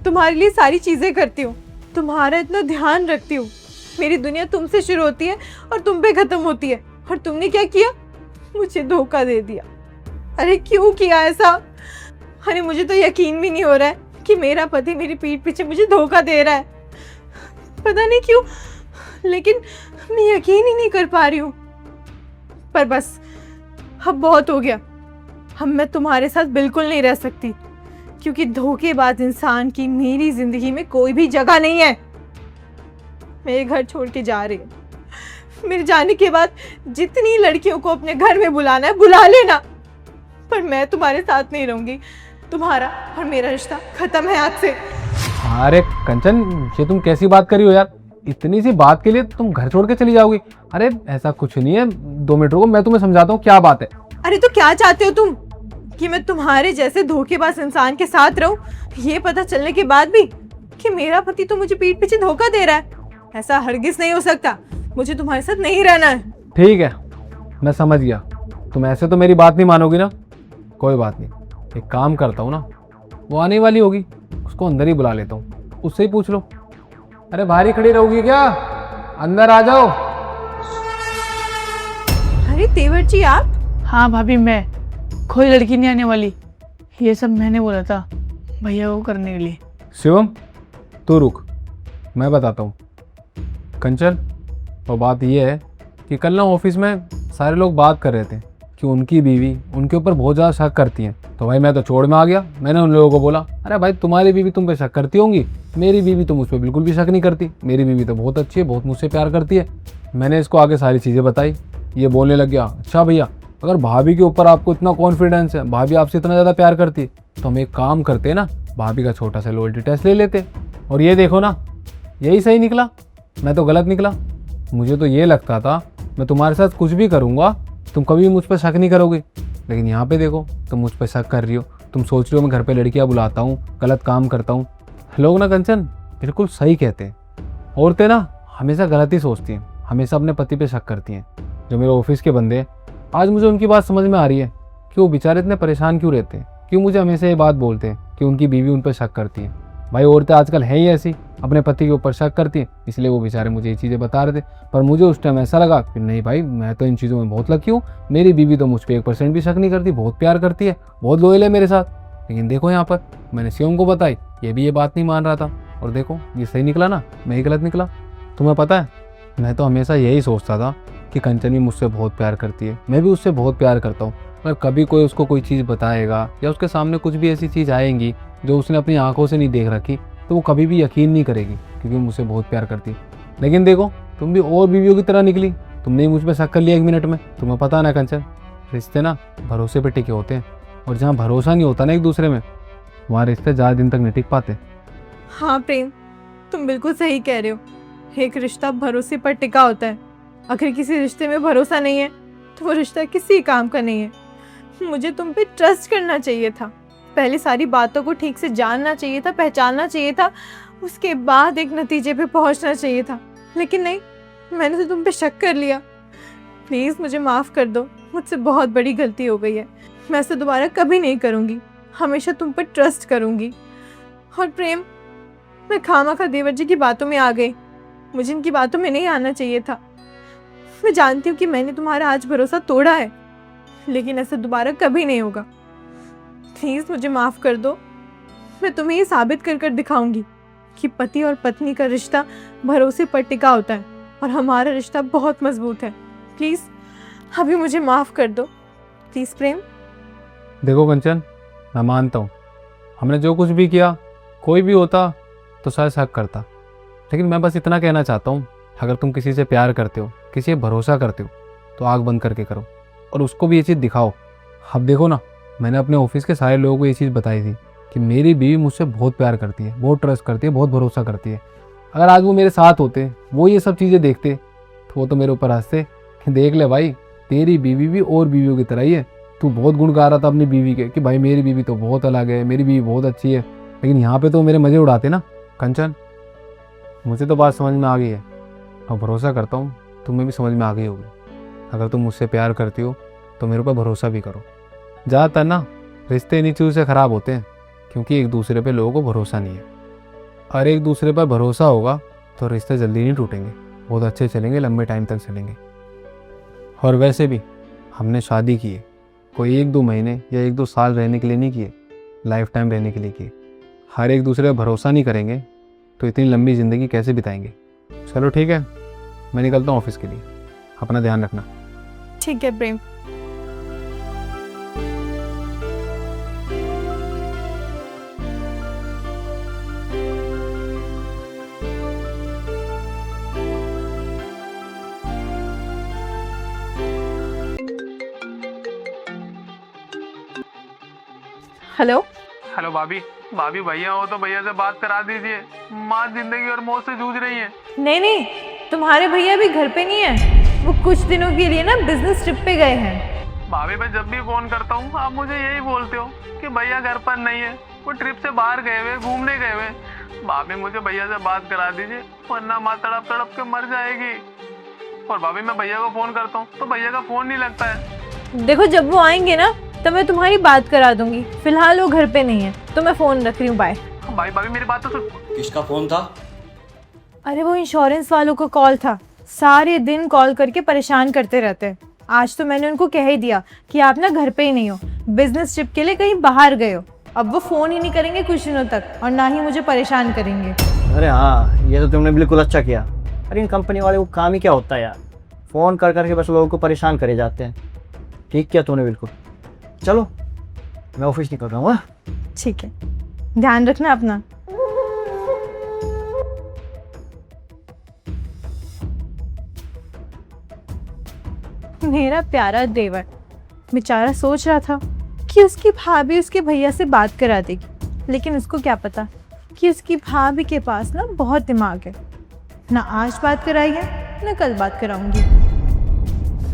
तुम्हारे लिए सारी चीज़ें करती हूँ, तुम्हारा इतना ध्यान रखती हूँ। मेरी दुनिया तुमसे शुरू होती है और तुम पे ख़त्म होती है। और तुमने क्या किया? मुझे धोखा दे दिया। अरे क्यों किया ऐसा? अरे मुझे तो यकीन भी नहीं हो रहा है कि मेरा पति मेरी पीठ पीछे मुझे धोखा दे रहा है। पता नहीं क्यों, लेकिन मैं यकीन ही नहीं कर पा रही हूँ। पर बस, अब बहुत हो गया। अब मैं तुम्हारे साथ बिल्कुल नहीं रह सकती, क्योंकि धोखेबाज इंसान की मेरी जिंदगी में कोई भी जगह नहीं है। मेरे घर छोड़ के जा रही है। मेरे जाने के बाद जितनी लड़कियों को अपने घर में बुलाना है बुला लेना, पर मैं तुम्हारे साथ नहीं रहूंगी। तुम्हारा और मेरा रिश्ता खत्म है आज से। अरे कंचन, ये तुम कैसी बात कर रही हो यार? इतनी सी बात के लिए तुम घर छोड़ के चली जाओगी? अरे ऐसा कुछ नहीं है, 2 मिनट रुको, मैं तुम्हें समझाता हूँ क्या बात है। अरे तो क्या चाहते हो तुम? कि मैं तुम्हारे जैसे धोखेबाज इंसान के साथ रहूं, ये पता चलने के बाद भी कि मेरा पति तो मुझे पीठ पीछे धोखा दे रहा है? ऐसा हरगिज नहीं हो सकता। मुझे तुम्हारे साथ नहीं रहना है। ठीक है, मैं समझ गया। तुम ऐसे तो मेरी बात नहीं मानोगी ना? कोई बात नहीं, एक काम करता हूँ ना, वो आने वाली होगी, उसको अंदर ही बुला लेता हूँ, उससे ही पूछ लो। अरे बाहर ही खड़ी रहोगी क्या? अंदर आ जाओ। अरे तेवर जी, आप? हाँ भाभी, मैं कोई लड़की नहीं आने वाली। ये सब मैंने बोला था भैया को करने के लिए। शिवम, तू रुक, मैं बताता हूँ। कंचन, वो बात ये है कि कल ना ऑफिस में सारे लोग बात कर रहे थे कि उनकी बीवी उनके ऊपर बहुत ज़्यादा शक करती है। तो भाई मैं तो छोड़ में आ गया। मैंने उन लोगों को बोला, अरे भाई तुम्हारी बीवी तुम पे शक करती होंगी, मेरी बीवी तो मुझ पर बिल्कुल भी शक नहीं करती। मेरी बीवी तो बहुत अच्छी है, बहुत मुझसे प्यार करती है। मैंने इसको आगे सारी चीज़ें बताई। ये बोलने लग गया, अच्छा भैया, अगर भाभी के ऊपर आपको इतना कॉन्फिडेंस है, भाभी आपसे इतना ज़्यादा प्यार करती है, तो हम एक काम करते ना, भाभी का छोटा सा लॉयल्टी टेस्ट ले लेते। और ये देखो ना, यही सही निकला, मैं तो गलत निकला। मुझे तो ये लगता था मैं तुम्हारे साथ कुछ भी करूँगा तुम कभी मुझ पर शक नहीं करोगे, लेकिन यहाँ पे देखो तुम मुझ पर शक कर रही हो। तुम सोच रही हो मैं घर पे लड़कियाँ बुलाता हूँ, गलत काम करता हूँ। लोग ना कंचन बिल्कुल सही कहते हैं, औरतें ना हमेशा गलत ही सोचती हैं, हमेशा अपने पति पे शक करती हैं। जो मेरे ऑफिस के बंदे हैं, आज मुझे उनकी बात समझ में आ रही है कि वो बेचारे इतने परेशान क्यों रहते हैं, क्यों मुझे हमेशा ये बात बोलते हैं कि उनकी बीवी उन पर शक करती है। भाई औरतें आजकल हैं ही ऐसी, अपने पति के ऊपर शक करती हैं, इसलिए वो बेचारे मुझे ये चीज़ें बता रहे थे। पर मुझे उस टाइम ऐसा लगा कि नहीं भाई, मैं तो इन चीज़ों में बहुत लकी हूँ, मेरी बीवी तो मुझ पर 1% भी शक नहीं करती, बहुत प्यार करती है, बहुत लॉयल है मेरे साथ। लेकिन देखो यहाँ पर मैंने शिवम को बताई, ये भी ये बात नहीं मान रहा था, और देखो ये सही निकला ना, मैं ही गलत निकला। तुम्हें पता है, मैं तो हमेशा यही सोचता था कि कंचन भी मुझसे बहुत प्यार करती है, मैं भी उससे बहुत प्यार करता हूँ। पर कभी कोई उसको कोई चीज़ बताएगा या उसके सामने कुछ भी ऐसी चीज़ आएंगी जो उसने अपनी आंखों से नहीं देख रखी, तो वो कभी भी यकीन नहीं करेगी, क्योंकि वो मुझसे बहुत प्यार करती है। लेकिन देखो तुम भी और बीवियों की तरह निकली, तुमने ही मुझ पर शक कर लिया 1 मिनट में। तुम्हें पता ना कंचन, रिश्ते ना भरोसे पे टिके होते हैं, और जहाँ भरोसा नहीं होता ना एक दूसरे में, वहाँ रिश्ते ज़्यादा दिन तक नहीं टिक पाते। हाँ प्रेम, तुम बिल्कुल सही कह रहे हो। एक रिश्ता भरोसे पर टिका होता है। अगर किसी रिश्ते में भरोसा नहीं है तो वो रिश्ता किसी काम का नहीं है। मुझे तुम पे ट्रस्ट करना चाहिए था, पहले सारी बातों को ठीक से जानना चाहिए था, पहचानना चाहिए था, उसके बाद एक नतीजे पे पहुंचना चाहिए था। लेकिन नहीं, मैंने तो तुम पे शक कर लिया। प्लीज़ मुझे माफ़ कर दो, मुझसे बहुत बड़ी गलती हो गई है। मैं ऐसा दोबारा कभी नहीं करूँगी, हमेशा तुम पर ट्रस्ट करूँगी। और प्रेम, मैं खामखा देवर जी की बातों में आ गई। मुझे इनकी बातों में नहीं आना चाहिए था। मैं जानती हूँ कि मैंने तुम्हारा आज भरोसा तोड़ा है, लेकिन ऐसा दोबारा कभी नहीं होगा। प्लीज मुझे माफ कर दो। मैं तुम्हें ये साबित कर कर दिखाऊंगी कि पति और पत्नी का रिश्ता भरोसे पर टिका होता है और हमारा रिश्ता बहुत मजबूत है। प्लीज अभी मुझे माफ कर दो, प्लीज प्रेम। देखो कंचन, मैं मानता हूँ हमने जो कुछ भी किया, कोई भी होता तो शायद शक करता, लेकिन मैं बस इतना कहना चाहता हूँ, अगर तुम किसी से प्यार करते हो, किसी पे भरोसा करते हो, तो आँख बंद करके करो और उसको भी ये चीज़ दिखाओ। अब देखो ना, मैंने अपने ऑफिस के सारे लोगों को ये चीज़ बताई थी कि मेरी बीवी मुझसे बहुत प्यार करती है, बहुत ट्रस्ट करती है, बहुत भरोसा करती है। अगर आज वो मेरे साथ होते, वो ये सब चीज़ें देखते, तो वो तो मेरे ऊपर हंसते कि देख ले भाई, तेरी बीवी भी और बीवियों की तरह ही है। तू बहुत गुण गा रहा था अपनी बीवी के कि भाई मेरी बीवी तो बहुत अलग है, मेरी बीवी बहुत अच्छी है, लेकिन यहाँ पे तो मेरे मज़े उड़ाते ना। कंचन, मुझे तो बात समझ में आ गई है और भरोसा करता हूँ तुम्हें भी समझ में आ गई होगी। अगर तुम मुझसे प्यार करती हो तो मेरे ऊपर भरोसा भी करो। ज़्यादातर ना रिश्ते इन्हीं चीज़ों से ख़राब होते हैं, क्योंकि एक दूसरे पे लोगों को भरोसा नहीं है। और एक दूसरे पर भरोसा होगा तो रिश्ते जल्दी नहीं टूटेंगे, बहुत अच्छे चलेंगे, लंबे टाइम तक चलेंगे। और वैसे भी हमने शादी की है, कोई 1-2 महीने या 1-2 साल रहने के लिए नहीं किए, लाइफ टाइम रहने के लिए किए। हर एक दूसरे पर भरोसा नहीं करेंगे तो इतनी लंबी ज़िंदगी कैसे बिताएंगे। चलो ठीक है, मैं निकलता हूँ ऑफिस के लिए, अपना ध्यान रखना। ठीक है प्रेम। हेलो। हेलो भाभी, भाभी भैया हो तो भैया से बात करा दीजिए, माँ जिंदगी और मौत से जूझ रही है। नहीं नहीं, तुम्हारे भैया भी घर पे नहीं है, वो कुछ दिनों के लिए ना बिजनेस ट्रिप पे गए हैं। भाभी मैं जब भी फोन करता हूँ आप मुझे यही बोलते हो कि भैया घर पर नहीं है, वो ट्रिप से बाहर गए हुए, घूमने गए हुए। भाभी मुझे भैया से बात करा दीजिए, वरना माँ तड़प तड़प के मर जाएगी। और भाभी मैं भैया को फोन करता हूँ तो भैया का फोन नहीं लगता है। देखो, जब वो आएंगे ना तो मैं तुम्हारी बात करा दूंगी। फिलहाल वो घर पे नहीं है तो मैं फोन रख रही हूँ। बाय। भाई भाभी मेरी बात तो सुन। किसका फोन था? अरे वो इंश्योरेंस वालों का कॉल था, सारे दिन कॉल करके परेशान करते रहते हैं। आज तो मैंने उनको कह ही दिया कि आप ना घर पे ही नहीं हो, बिजनेस ट्रिप के लिए कहीं बाहर गए हो। अब वो फोन ही नहीं करेंगे कुछ दिनों तक और ना ही मुझे परेशान करेंगे। अरे हाँ, ये तो तुमने बिल्कुल अच्छा किया। अरे इन कंपनी वाले को काम ही क्या होता है यार, फ़ोन कर करके बस लोगों को परेशान करे जाते हैं। ठीक किया तूने बिल्कुल। चलो मैं ऑफिस निकल रहा हूँ। ठीक है, ध्यान रखना अपना। मेरा प्यारा देवर बेचारा सोच रहा था कि उसकी भाभी उसके भैया से बात करा देगी, लेकिन उसको क्या पता कि उसकी भाभी के पास ना बहुत दिमाग है। ना आज बात कराई है ना कल बात कराऊंगी।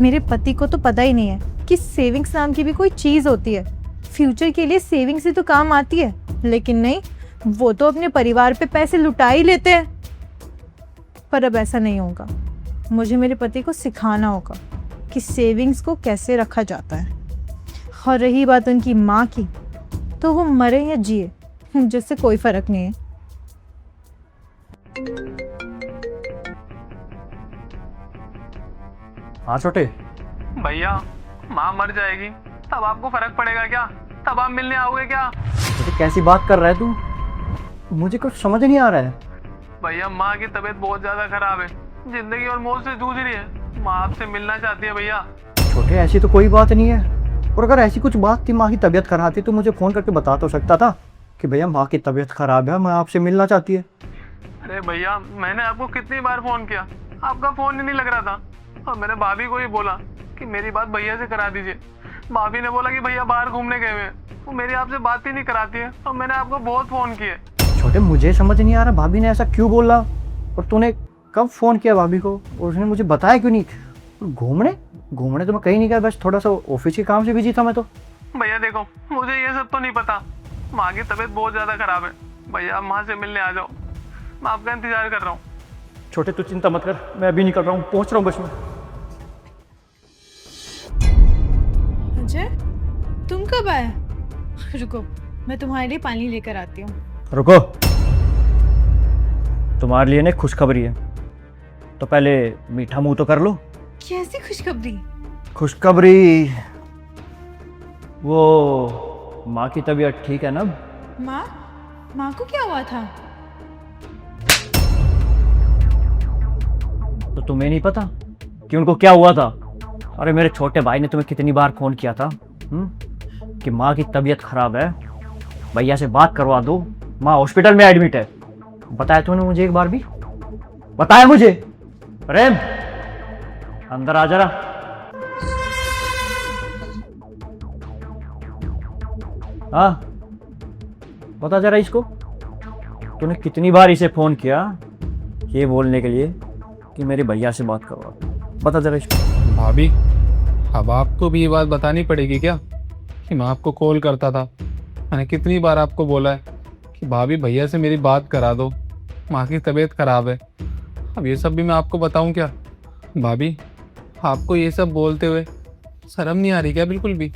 मेरे पति को तो पता ही नहीं है कि सेविंग्स नाम की भी कोई चीज़ होती है। फ्यूचर के लिए सेविंग्स से तो काम आती है, लेकिन नहीं, वो तो अपने परिवार पे पैसे लुटा ही लेते हैं। पर अब ऐसा नहीं होगा, मुझे मेरे पति को सिखाना होगा कि सेविंग्स को कैसे रखा जाता है। और रही बात उनकी माँ की, तो वो मरे या जिए जिससे कोई फर्क नहीं है। हाँ छोटे। भैया माँ मर जाएगी तब आपको फर्क पड़ेगा क्या? तब आप मिलने आओगे क्या? छोटे कैसी बात कर रहा है तू, मुझे कुछ समझ नहीं आ रहा है। भैया माँ की तबीयत बहुत ज्यादा खराब है, जिंदगी और मौत से जूझ रही है। माँ आपसे मिलना चाहती है भैया। छोटे ऐसी तो कोई बात नहीं है, और अगर ऐसी कुछ बात थी, माँ की तबीयत खराब थी, तो मुझे फ़ोन करके बता तो सकता था कि भैया माँ की तबीयत खराब है, माँ आपसे मिलना चाहती है। अरे भैया मैंने आपको कितनी बार फोन किया, आपका फोन ही नहीं लग रहा था। और मैंने भाभी को ही बोला कि मेरी बात भैया से करा दीजिए। भाभी ने बोला कि भैया बाहर घूमने गए हुए, वो मेरी आपसे बात ही नहीं कराती है। और मैंने आपको बहुत फ़ोन किए। छोटे मुझे समझ नहीं आ रहा भाभी ने ऐसा क्यों बोला, और तूने कब फ़ोन किया भाभी को, और उसने मुझे बताया क्यों नहीं? घूमने घूमने तो मैं कहीं नहीं गया, बस थोड़ा सा ऑफिस के काम से बिजी था मैं तो। भैया देखो, मुझे ये सब तो नहीं पता, माँ की तबीयत बहुत ज़्यादा ख़राब है। भैया आप माँ से मिलने आ जाओ, मैं आपका इंतज़ार कर रहा हूँ। छोटे तू चिंता मत कर, मैं अभी निकल रहा हूँ, पहुँच रहा हूँ बस में। अजय, तुम कब आए? रुको, मैं तुम्हारे लिए पानी लेकर आती हूँ। रुको, तुम्हारे लिए ना एक खुशखबरी है, तो पहले मीठा मुंह तो कर लो। कैसी खुशखबरी? खुशखबरी, वो माँ की तबीयत ठीक है ना? माँ को क्या हुआ था? तो तुम्हें नहीं पता कि उनको क्या हुआ था? अरे मेरे छोटे भाई ने तुम्हें कितनी बार फोन किया था कि माँ की तबीयत खराब है, भैया से बात करवा दो, माँ हॉस्पिटल में एडमिट है। बताया तूने मुझे एक बार भी? बताया मुझे? प्रेम, अंदर आ जरा। हाँ, बता जरा इसको, तूने कितनी बार इसे फोन किया ये बोलने के लिए कि मेरे भैया से बात करवा दो? बता जरा इसको। भाभी, अब आपको भी ये बात बतानी पड़ेगी क्या कि मैं आपको कॉल करता था? मैंने कितनी बार आपको बोला है कि भाभी भैया से मेरी बात करा दो, माँ की तबीयत खराब है। अब ये सब भी मैं आपको बताऊं क्या? भाभी, आपको ये सब बोलते हुए शर्म नहीं आ रही क्या बिल्कुल भी?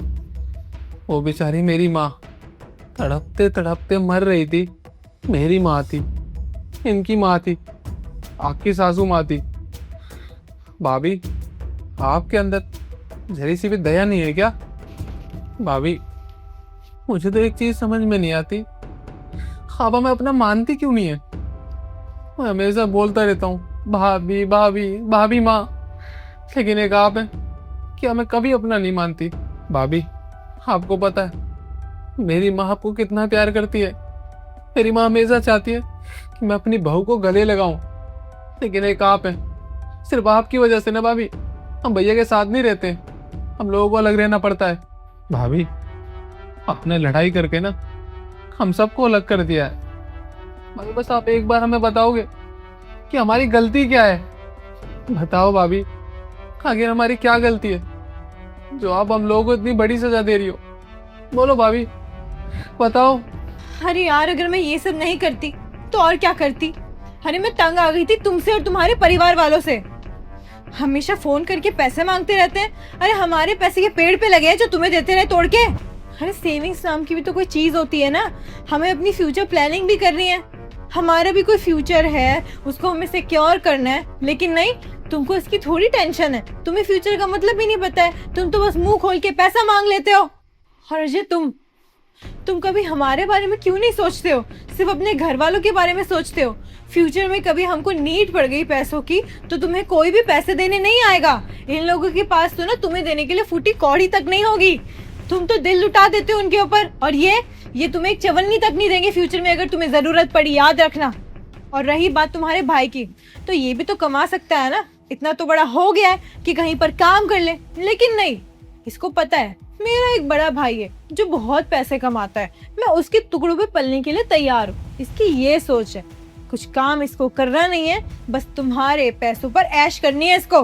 वो बेचारी मेरी माँ तड़पते तड़पते मर रही थी, मेरी माँ थी, इनकी माँ थी, आपकी सासू माँ थी। भाभी, आपके अंदर जरी सी भी दया नहीं है क्या? भाभी, मुझे तो एक चीज समझ में नहीं आती, खाबा मैं अपना मानती क्यों नहीं है? मैं हमेशा बोलता रहता हूँ भाभी भाभी भाभी माँ, लेकिन एक आप है क्या मैं कभी अपना नहीं मानती। भाभी, आपको पता है मेरी माँ आपको कितना प्यार करती है। मेरी माँ हमेशा चाहती है कि मैं अपनी बहू को गले लगाऊं, लेकिन एक आप है, सिर्फ आपकी वजह से ना भाभी हम भैया के साथ नहीं रहते, हम लोगों को अलग रहना पड़ता है। भाभी, आपने लड़ाई करके ना हम सबको अलग कर दिया है। भाभी, बस आप एक बार हमें बताओगे कि हमारी गलती क्या है? बताओ भाभी, आखिर हमारी क्या गलती है जो आप हम लोगों को इतनी बड़ी सजा दे रही हो? बोलो भाभी, बताओ। अरे यार, अगर मैं ये सब नहीं करती तो और क्या करती? अरे मैं तंग आ गई थी तुमसे और तुम्हारे परिवार वालों से। हमेशा फोन करके पैसे मांगते रहते हैं। अरे हमारे पैसे के पेड़ पे लगे हैं जो तुम्हें देते रहे तोड़ के। अरे सेविंग्स नाम की भी तो कोई चीज होती है ना, हमें अपनी फ्यूचर प्लानिंग भी करनी है। हमारा भी कोई फ्यूचर है, उसको हमें सिक्योर करना है। लेकिन नहीं, तुमको इसकी थोड़ी टेंशन है, तुम्हें फ्यूचर का मतलब ही नहीं पता है, तुम तो बस मुंह खोल के पैसा मांग लेते हो। और अजय, तुम कभी हमारे बारे में क्यों नहीं सोचते हो? सिर्फ अपने घर वालों के बारे में सोचते हो। फ्यूचर में कभी हमको नीड पड़ गई पैसों की तो तुम्हें कोई भी पैसे देने नहीं आएगा। इन लोगों के पास तो ना तुम्हें देने के लिए फूटी कौड़ी तक नहीं होगी। तुम तो दिल लुटा देते हो उनके ऊपर, और ये तुम्हें एक चवन्नी तक नहीं देंगे फ्यूचर में अगर तुम्हें जरूरत पड़ी, याद रखना। और रही बात तुम्हारे भाई की, तो ये भी तो कमा सकता है ना, इतना तो बड़ा हो गया है कि कहीं पर काम कर ले। लेकिन नहीं, इसको पता है मेरा एक बड़ा भाई है जो बहुत पैसे कमाता है, मैं उसके टुकड़ों पे पलने के लिए तैयार हूँ। इसकी ये सोच है, कुछ काम इसको करना नहीं है, बस तुम्हारे पैसों पर ऐश करनी है इसको।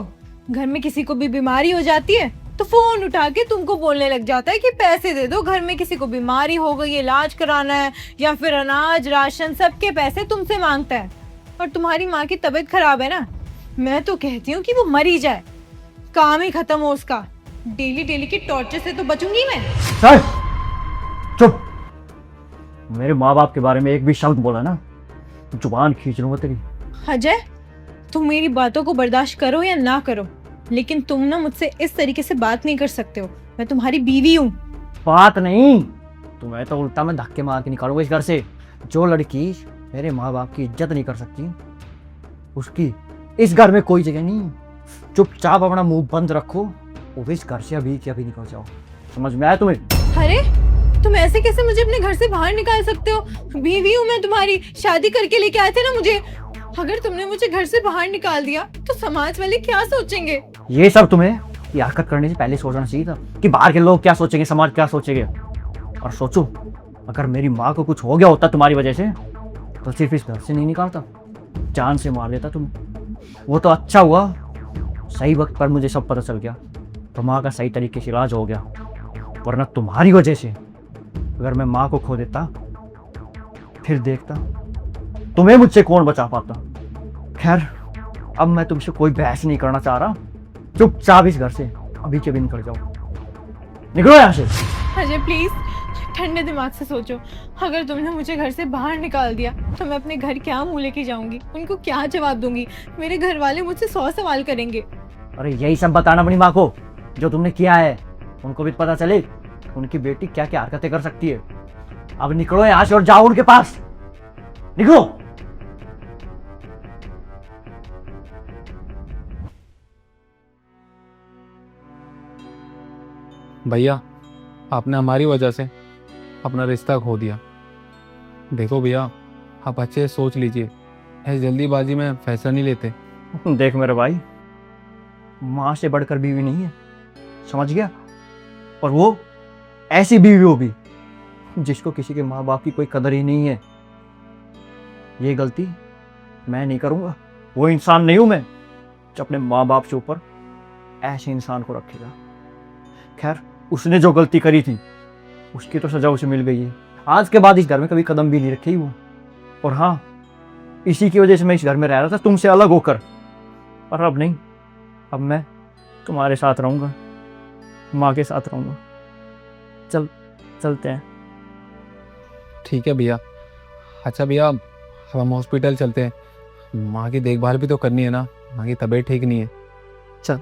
घर में किसी को भी बीमारी हो जाती है तो फोन उठा के तुमको बोलने लग जाता है कि पैसे दे दो, घर में किसी को बीमारी हो गई, इलाज कराना है, या फिर अनाज राशन सबके पैसे तुमसे मांगता है। और तुम्हारी माँ की तबीयत खराब है ना, मैं तो कहती हूँ कि वो मरी जाए, काम ही खत्म हो उसका। डेली डेली की टॉर्चर से तो बचूंगी मैं। सर चुप, मेरे माँ बाप के बारे में एक भी शब्द बोला ना जुबान खींच लूंगा तेरी। अजय, तुम मेरी बातों को बर्दाश्त करो या ना करो, लेकिन तुम ना मुझसे इस तरीके से बात नहीं कर सकते हो। मैं तुम्हारी बीवी हूँ। बात नहीं, तुम्हें तो उल्टा मैं धक्के मार के निकालूंगा इस घर से। जो लड़की मेरे माँ बाप की इज्जत नहीं कर सकती उसकी इस घर में कोई जगह नहीं। चुपचाप अपना मुंह बंद रखो और इस घर से अभी के अभी निकल जाओ, समझ में आया तुम्हें? अरे तुम ऐसे कैसे मुझे अपने घर से बाहर निकाल सकते हो? बीवी हूँ मैं तुम्हारी, शादी करके लेके आए थे ना मुझे। अगर तुमने मुझे घर से बाहर निकाल दिया तो समाज वाले क्या सोचेंगे? ये सब तुम्हें ये हरकत करने से पहले सोचना चाहिए था कि बाहर के लोग क्या सोचेंगे, समाज क्या सोचेंगे। और सोचो, अगर मेरी माँ को कुछ हो गया होता तुम्हारी वजह से तो सिर्फ इस घर से नहीं निकालता, जान से मार देता तुम्हें। वो तो अच्छा हुआ सही वक्त पर मुझे सब पता चल गया तो माँ का सही तरीके से इलाज हो गया, वरना तुम्हारी वजह से अगर मैं माँ को खो देता फिर देखता तुम्हें मुझसे कौन बचा पाता। खैर, अब मैं तुमसे कोई बहस नहीं करना चाह रहा, चुपचाप इस घर से अभी के अभी निकल जाओ, निकलो यहाँ से। अजय प्लीज ठंडे दिमाग से सोचो, अगर तुमने मुझे घर से बाहर निकाल दिया तो मैं अपने घर क्या मुंह लेके जाऊंगी, उनको क्या जवाब दूंगी? मेरे घर वाले मुझसे 100 सवाल करेंगे। अरे यही सब बताना अपनी माँ को जो तुमने किया है, उनको भी पता चले उनकी बेटी क्या क्या हरकतें कर सकती है। अब निकलो यहाँ से और जाओ उनके पास, निकलो। भैया आपने हमारी वजह से अपना रिश्ता खो दिया। देखो भैया, आप अच्छे से सोच लीजिए, ऐसी जल्दीबाजी में फैसला नहीं लेते। देख मेरे भाई, माँ से बढ़कर बीवी नहीं है, समझ गया? और वो ऐसी बीवी होगी जिसको किसी के माँ बाप की कोई कदर ही नहीं है। ये गलती मैं नहीं करूँगा। वो इंसान नहीं हूँ मैं जो अपने माँ बाप से ऊपर ऐसे इंसान को रखेगा। खैर, उसने जो गलती करी थी उसकी तो सजा उसे मिल गई है। आज के बाद इस घर में कभी कदम भी नहीं रखेगी वो। और हाँ, इसी की वजह से मैं इस घर में रह रहा था तुमसे अलग होकर, पर अब नहीं, अब मैं तुम्हारे साथ रहूँगा, माँ के साथ रहूँगा। चलते हैं। ठीक है भैया। अच्छा भैया, अब हम हॉस्पिटल चलते हैं, माँ की देखभाल भी तो करनी है ना, माँ की तबीयत ठीक नहीं है। चल।